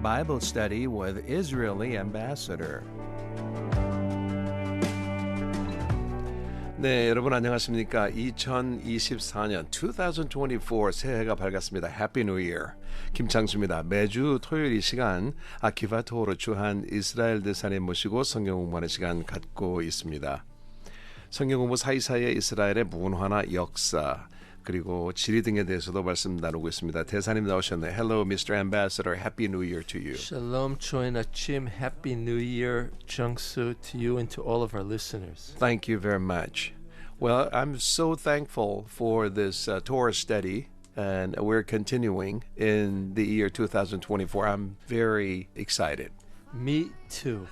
Bible Study with Israeli Ambassador. 네, 여러분 안녕하십니까? 2024년 2024 새해가 밝았습니다. Happy New Year. 김창수입니다. 매주 토요일 이 시간 아키바토르 주한이스라엘대사님 모시고 성경 공부하는 시간 갖고 있습니다. 성경 공부 사이사이에 이스라엘의 문화나 역사 그리고 지리 등에 대해서도 말씀 나누고 있습니다. 대사님 나오셨네요. Hello, Mr. Ambassador. Happy New Year to you. Shalom, 𝙧𝙘𝙧𝙤. Happy New Year, 𝙧𝙘𝙧, to you and to all of our listeners. Thank you very much. Well, I'm so thankful for this Torah study, and we're continuing in the year 2024. I'm very excited. Me too.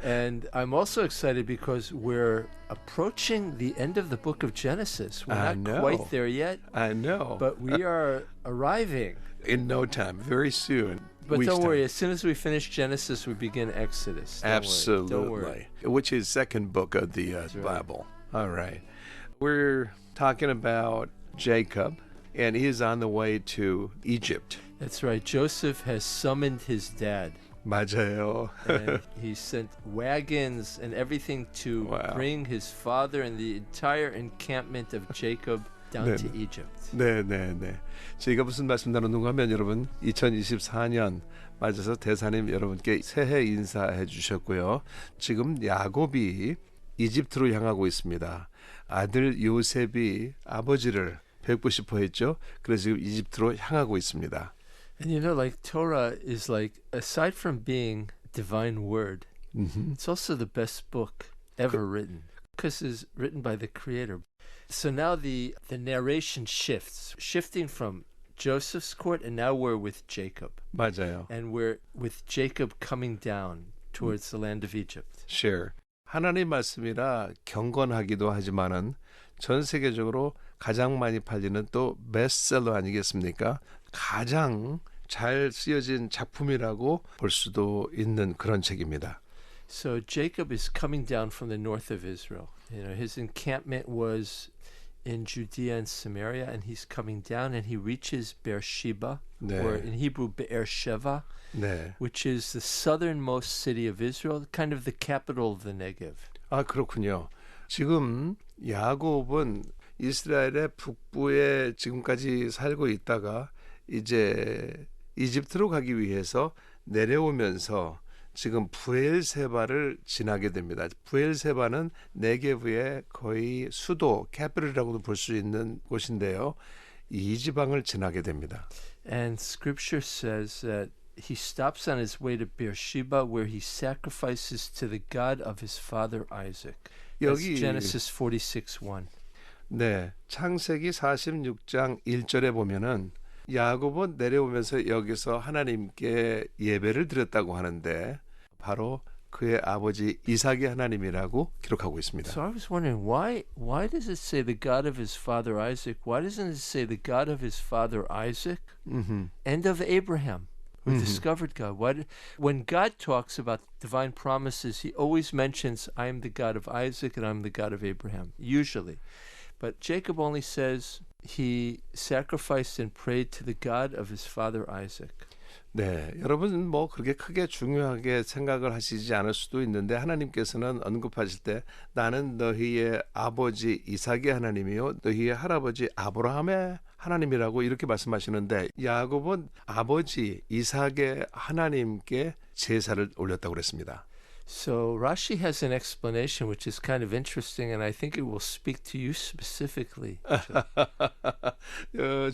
And I'm also excited because we're approaching the end of the book of Genesis. We're not quite there yet. I know. But we are arriving. In no time, very soon. But don't worry, as soon as we finish Genesis, we begin Exodus. Absolutely. Don't worry. Which is second book of the Bible. All right. We're talking about Jacob, and he is on the way to Egypt. That's right. Joseph has summoned his dad. 맞아요. And he sent wagons and everything to bring his father and the entire encampment of Jacob down to Egypt. 네. 저희가 무슨 말씀 나누는가 하면 여러분 2024년 맞아서 대사님 여러분께 새해 인사해 주셨고요. 지금 야곱이 이집트로 향하고 있습니다. 아들 요셉이 아버지를 뵙고 싶어 했죠. 그래서 지금 이집트로 향하고 있습니다. And you know, like Torah is like, aside from being divine word, it's also the best book ever written because it's written by the Creator. So now the narration shifting from Joseph's court, and now we're with Jacob. 맞아요. And we're with Jacob coming down towards the land of Egypt. Sure. 하나님 말씀이라 경건하기도 하지만은 전 세계적으로 가장 많이 팔리는 또 베스트셀러 아니겠습니까? 가장 잘 쓰여진 작품이라고 볼 수도 있는 그런 책입니다. So Jacob is coming down from the north of Israel. You know, his encampment was in Judea and Samaria, and he's coming down, and he reaches Beersheba, or in Hebrew Beersheva, which is the southernmost city of Israel, kind of the capital of the Negev. 아, 그렇군요. 지금 야곱은 이스라엘의 북부에 지금까지 살고 있다가 이제 이집트로 가기 위해서 내려오면서 지금 부엘세바를 지나게 됩니다. 부엘세바는 네게브의 거의 수도 캐피털이라고도 볼 수 있는 곳인데요. 이 지방을 지나게 됩니다. And scripture says that he stops on his way to Beersheba where he sacrifices to the God of his father Isaac. That's Genesis 46:1. 네, 창세기 46장 1절에 보면은 야곱은 내려오면서 여기서 하나님께 예배를 드렸다고 하는데 바로 그의 아버지 이삭의 하나님이라고 기록하고 있습니다. So I was wondering why does it say the God of his father Isaac? Why doesn't it say the God of his father Isaac and of Abraham, who discovered God? When God talks about divine promises, he always mentions I am the God of Isaac and I'm the God of Abraham, usually. But Jacob only says he sacrificed and prayed to the God of his father Isaac. 네, 여러분 뭐 그렇게 크게 중요하게 생각을 하시지 않을 수도 있는데 하나님께서는 언급하실 때 나는 너희의 아버지 이삭의 하나님이요 너희의 할아버지 아브라함의 하나님이라고 이렇게 말씀하시는데 야곱은 아버지 이삭의 하나님께 제사를 올렸다고 그랬습니다. So Rashi has an explanation which is kind of interesting, and I think it will speak to you specifically.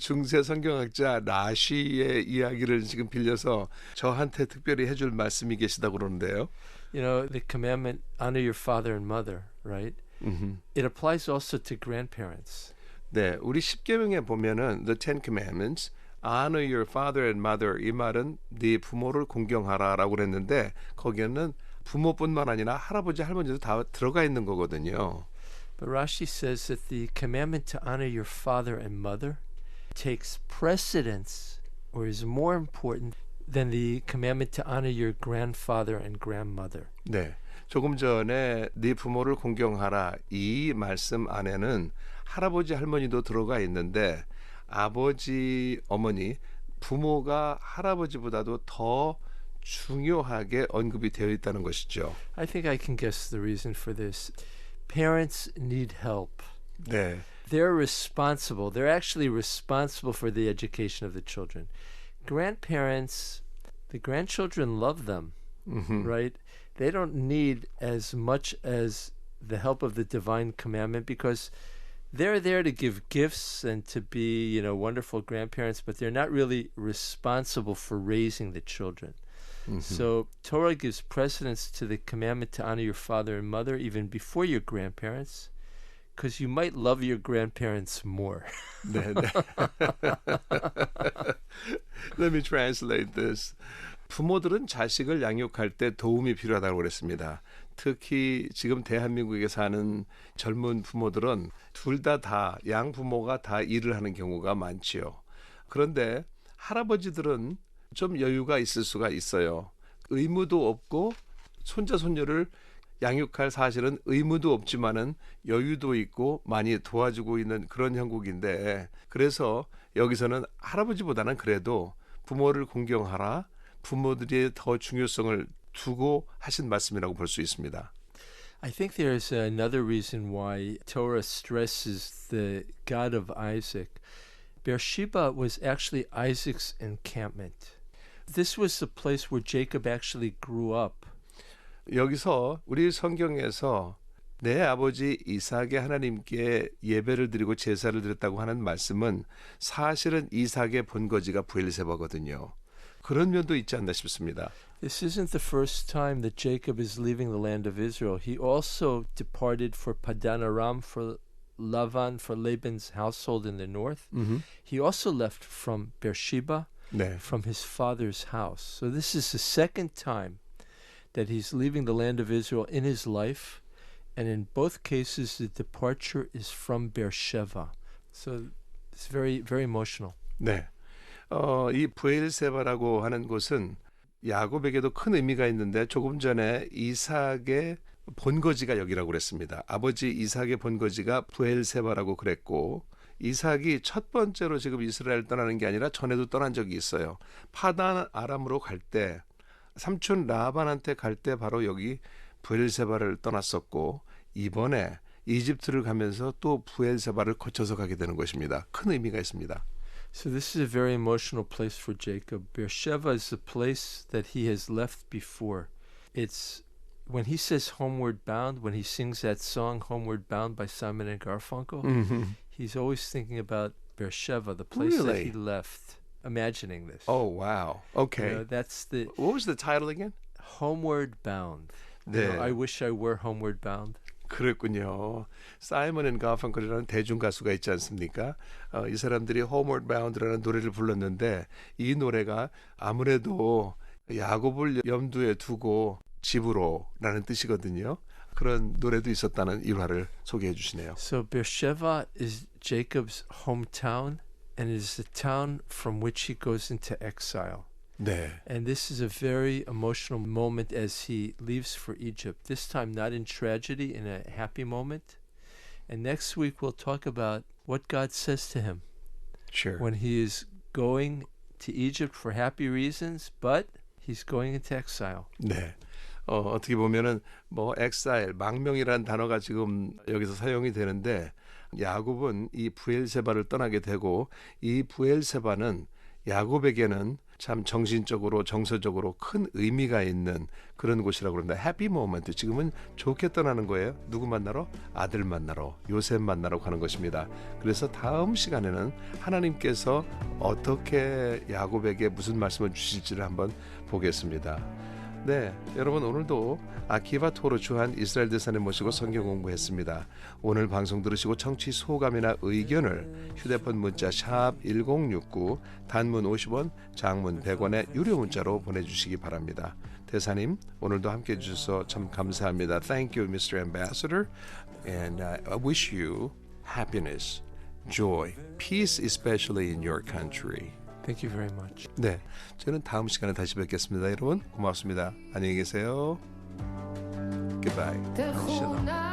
중세 성경학자 라시의 이야기를 지금 빌려서 저한테 특별히 해줄 말씀이 계시다고 그러는데요. You know, the commandment, honor your father and mother, right? It applies also to grandparents. 네, 우리 십계명에 보면은 the Ten Commandments, honor your father and mother 이 말은 네 부모를 공경하라라고 그랬는데 거기에는 부모뿐만 아니라 할아버지 할머니도 다 들어가 있는 거거든요. But Rashi says that the commandment to honor your father and mother takes precedence or is more important than the commandment to honor your grandfather and grandmother. 네. 조금 전에 네 부모를 공경하라 이 말씀 안에는 할아버지 할머니도 들어가 있는데 아버지 어머니 부모가 할아버지보다도 더 중요하게 언급이 되어 있다는 것이죠. I think I can guess the reason for this. Parents need help. 네. They're responsible. They're actually responsible for the education of the children. Grandparents, the grandchildren love them, right? They don't need as much as the help of the divine commandment because they're there to give gifts and to be, wonderful grandparents, but they're not really responsible for raising the children. So Torah gives precedence to the commandment to honor your father and mother even before your grandparents, because you might love your grandparents more. 네, 네. Let me translate this. 부모들은 자식을 양육할 때 도움이 필요하다고 그랬습니다. 특히 지금 대한민국에 사는 젊은 부모들은 둘 다 양부모가 다 일을 하는 경우가 많지요. 그런데 할아버지들은 좀 여유가 있을 수가 있어요. 의무도 없고 손자 손녀를 양육할 사실은 의무도 없지만은 여유도 있고 많이 도와주고 있는 그런 형국인데, 그래서 여기서는 할아버지보다는 그래도 부모를 공경하라, 부모들의 더 중요성을 두고 하신 말씀이라고 볼 수 있습니다. I think there's another reason why Torah stresses the God of Isaac. Beersheba was actually Isaac's encampment. This was the place where Jacob actually grew up. 여기서 우리 성경에서 내 아버지 이삭의 하나님께 예배를 드리고 제사를 드렸다고 하는 말씀은 사실은 이삭의 본거지가 브엘세바거든요. 그런 면도 있지 않나 싶습니다. This isn't the first time that Jacob is leaving the land of Israel. He also departed for Padan Aram, for Lavan, for Laban's household in the north. He also left from Beersheba, 네. from his father's house. So this is the second time that he's leaving the land of Israel in his life. And in both cases, the departure is from Beersheba. So it's very, very emotional. 네. 이 브엘세바라고 하는 곳은 야곱에게도 큰 의미가 있는데 조금 전에 이삭의 본거지가 여기라고 그랬습니다. 아버지 이삭의 본거지가 브엘세바라고 그랬고, 이삭이 첫 번째로 지금 이스라엘 떠나는 게 아니라 전에도 떠난 적이 있어요. 파단 아람으로 갈 때, 삼촌 라반한테 갈 때 바로 여기 브엘세바를 떠났었고, 이번에 이집트를 가면서 또 브엘세바를 거쳐서 가게 되는 것입니다. 큰 의미가 있습니다. So this is a very emotional place for Jacob. Beersheba is the place that he has left before. It's when he says homeward bound, when he sings that song Homeward Bound by Simon and Garfunkel, he's always thinking about Beersheba, the place that he left, imagining this. Oh, wow. Okay. That's the What was the title again? Homeward Bound. 네. I wish I were homeward bound. 그랬군요. 사이먼 앤 가펑클이라는 대중 가수가 있지 않습니까? 이 사람들이 Homeward Bound라는 노래를 불렀는데, 이 노래가 아무래도 야곱을 염두에 두고 집으로라는 뜻이거든요. 그런 노래도 있었다는 일화를 소개해 주시네요. So Beersheba is Jacob's hometown and is the town from which he goes into exile. 네. And this is a very emotional moment as he leaves for Egypt. This time not in tragedy, in a happy moment. And next week we'll talk about what God says to him. Sure. When he is going to Egypt for happy reasons, but he's going into exile. 네. 어떻게 보면은 exile, 망명이라는 단어가 지금 여기서 사용이 되는데, 야곱은 이 브엘세바를 떠나게 되고, 이 브엘세바는 야곱에게는 참 정신적으로 정서적으로 큰 의미가 있는 그런 곳이라고 그럽니다. 해피 모먼트. 지금은 좋게 떠나는 거예요. 누구 만나러? 아들 만나러, 요셉 만나러 가는 것입니다. 그래서 다음 시간에는 하나님께서 어떻게 야곱에게 무슨 말씀을 주실지를 한번 보겠습니다. 네, 여러분 오늘도 아키바 토르 주한 이스라엘 대사님 모시고 성경 공부했습니다. 오늘 방송 들으시고 청취 소감이나 의견을 휴대폰 문자 샵 1069, 단문 50원, 장문 100원의 유료 문자로 보내주시기 바랍니다. 대사님, 오늘도 함께해 주셔서 참 감사합니다. Thank you, Mr. Ambassador, and I wish you happiness, joy, peace, especially in your country. Thank you very much. 네, 저는 다음 시간에 다시 뵙겠습니다. 여러분 고맙습니다. 안녕히 계세요. Goodbye. Shalom.